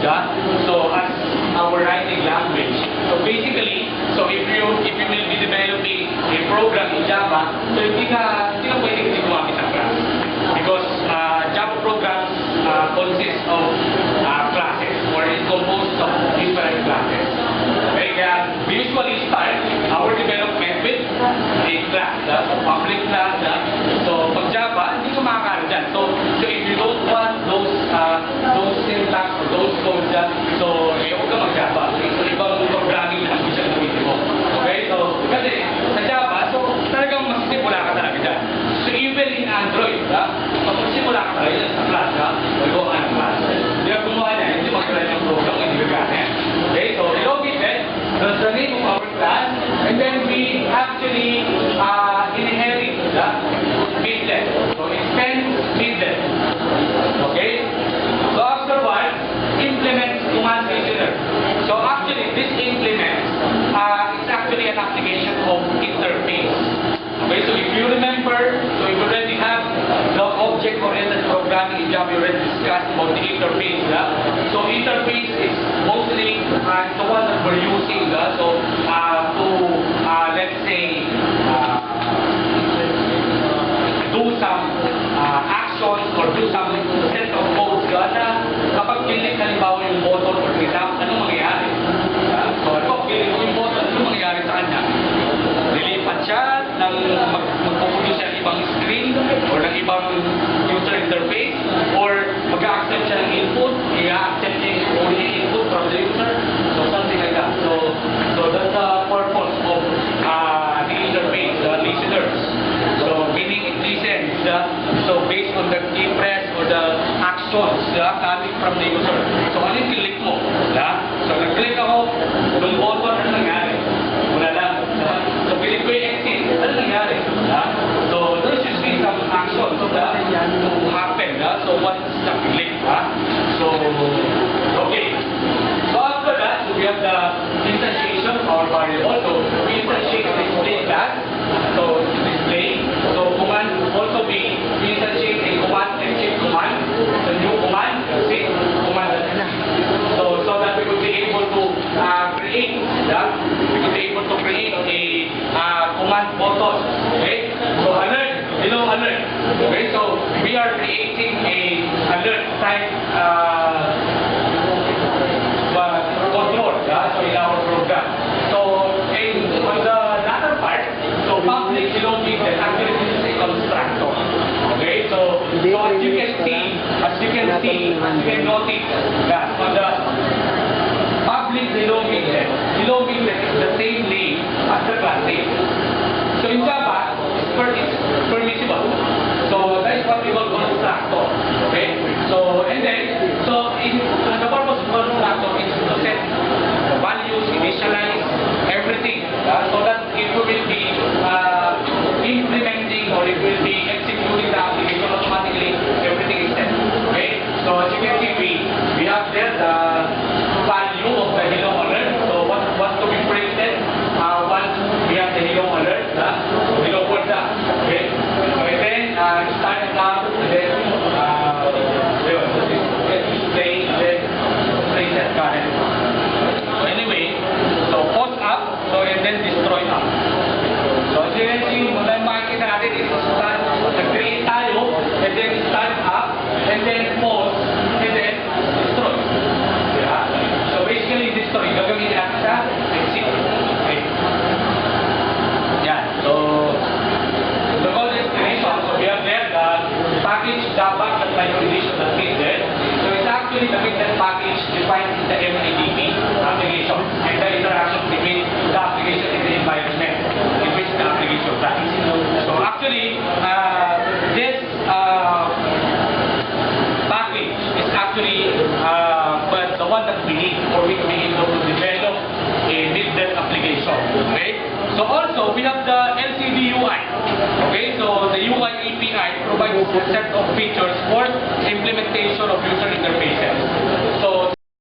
yeah? So as our writing language. So basically, so if you will be developing a program in Java, so hindi ka pwedeng hindi gumamit ng class. Because Java programs consist of classes, or is composed of different classes. Okay, kaya we usually start our development with a class, so public class. So pag Java, hindi ka makakala dyan. So if you don't want those syntax or those codes, so huwag ka mag-Java. So ibang programming language ang gamitin mo. Okay, so kasi sa Java, so talagang masisimula ka talaga dyan. So even in Android, magsimula ka talaga dyan sa class, magawa ka ng class. Hindi ka gumawa niya, hindi mag-run yung program, hindi ka gana. Okay, so Illuminated, that's the name of our class, and then we actually inherit the midlet. So extend midlet. Okay? So afterwards, implement command listener. So actually, this implement is actually an application of interface. Okay, so if you remember, so if you already have the object-oriented programming in Java, you already discussed about the interface. So interface is mostly the one that we're using. So to let's say do some actions or do some set of codes na kapag pilit halimbawa yung button or click, anong mangyayari? So kapag pilit mo yung button, anong mangyayari sa kanya? Lilipat siya ng magpupuno siya ng ibang screen or ng ibang user interface, or mag-accept siya ng input, i-accept niya yung input from the user, so something like that. So that's the purpose of the interface, the listeners. So meaning it listens, so based on the key press or the actions coming from the user. So ano yung click mo? So nag-click ako, yung button, ano nangyari? Wala lang. So click ko yung exit, ano nangyari? So there should be some actions to happen. So what's the click? So okay. So after that, we have the instantiation of our variable. So we instantiate the display class. So display. So command also we instantiate a command and check command. So new command, see command. So that we could be able to create. We could be able to create a command button. Okay. So alert. Hello alert. Okay. So we are creating a alert type control. So in our program. So on the latter part, so public illocated actually this is a constructor. Okay, so as you can notice that on the public illocated is the same name as the class name. So in Java, it's permissible. So that is what we call constructor. Okay, so and then the purpose of constructor is to set the values, initialize everything, so that it will be implementing or it will be executing the application automatically. Everything is set. Okay, so as you can see, we have there the value of the hello alert. So what to be printed once we have the hello alert, hello world. Okay, so and then start now, and then display, then preset current. So anyway, so pause up, so and then destroy up. So as you can see, muna makikita natin is start, nag-create tayo, and then start up, and then pause, and then destroy. Yeah. So basically destroy, gagawin natin sa exit. Okay. Yeah. So the code explanation, so we have there the package Java .microedition.midlet. So it's actually the midlet package defined in the MIDP application and the interaction between the application and the environment in which the application runs. So actually, this package is actually but the one that we need for we to be able to develop a midlet application. Okay. So also we have the LCD UI. Okay. So the UI API provides a set of features for implementation of user interfaces. So